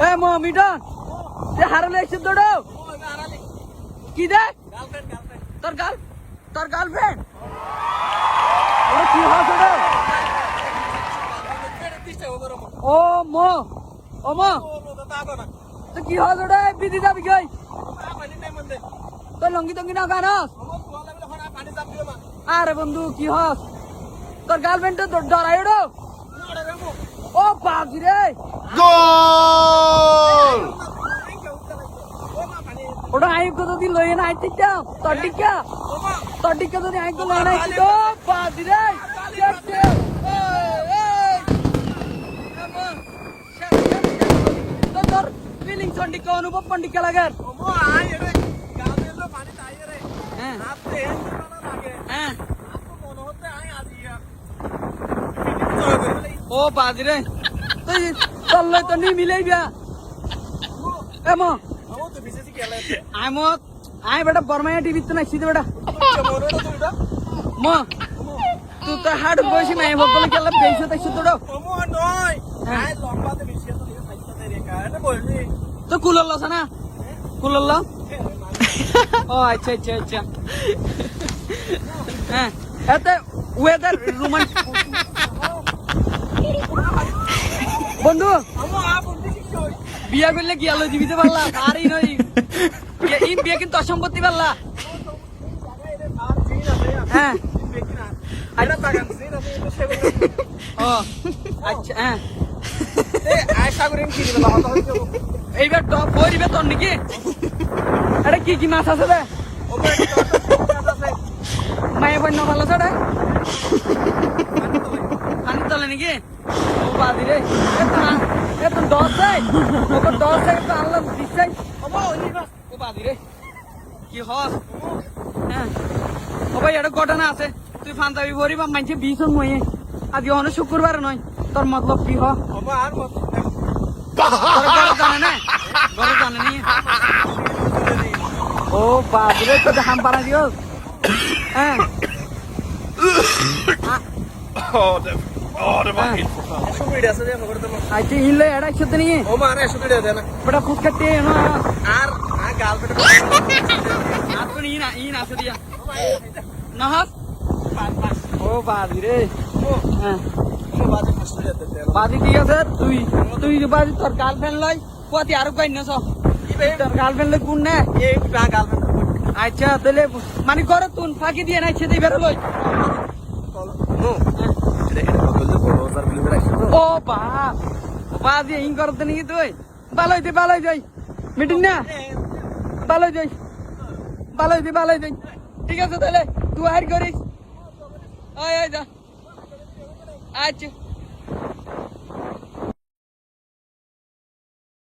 এ মো মিটন এ হারালে এসে দৌড়ো কি দেখ তোর গার্লফ্রেন্ড ওরে কি হস ওটা ও মো তো কি হস ওটা বিদি যাবি কই তোর লঙ্গি টঙ্গি না গানস আরে বন্ধু কি হস তোর গার্লফ্রেন্ড তো ডরাই ওড়ো ও বাজি রে গোল ওটা আইব তো যদি লই না আইতিকা তোর টিকা যদি আইব তো লই না আইতি তো বাজি রে তোর ফিলিং সন্ডিকা অনুভব পন্ডিকা লাগার ও বাজি রে তুই চললে তো নি মিলাই বিয়া এমো আই বেটা বর্মায়া টিভি তো নাইছি বেটা মো তুই তো হাড় বসি নাই বলে গেলাম বেশি তাইছি তোড়ো তো কুলল না কুলল ও আচ্ছা আচ্ছা আচ্ছা হ্যাঁ এতে ওয়েদার রোমান্টিক বন্ধু বিয়া করলে কি আলো জীবিতে পারলা আর নই ইন বিয়ে কিন্তু অসম্পত্তি পারলা হ্যাঁ ও আচ্ছা হ্যাঁ এইবার টপ বইবে তোর নাকি এটা কি কি মাছ আছে রে মায়ের বন্য ভালো আছে পানি তলে নাকি ও বাদি রে এত দশ যায় ওকে 10 থেকে তো আনলাম 20 চাই ও বাদি রে কি হস হ্যাঁ ও ভাই এটা ঘটনা আছে তুই ফান্তাবি ভরিবা মানছে 20 মইয়ে আজকে অনেক শুক্রবার নয় তোর মতলব কি আর জানে না ঘরে জানে নি ও বাদি রে তো হাম পারা দিও হ্যাঁ আচ্ছা ইনলে এড়া একসাথে নিয়ে বড় খুদ কাটে না আর ইন আছে দিয়া না হাস ও বাদি রে হ্যাঁ বাদি ঠিক আছে তুই বাদি তোর গার্লফ্রেন্ড লই পতি আর কই নছ তোর গার্লফ্রেন্ড লই কোন না আচ্ছা তাহলে মানে ঘরে তুন ফাঁকি দিয়ে নাই সেটাই বেরো লই ও বাদি ইন করতে নাকি তুই ভালোই যাই মিটিং না ভালোই যাই ঠিক আছে তাহলে তুই আর করিস আয় যা আচ্ছা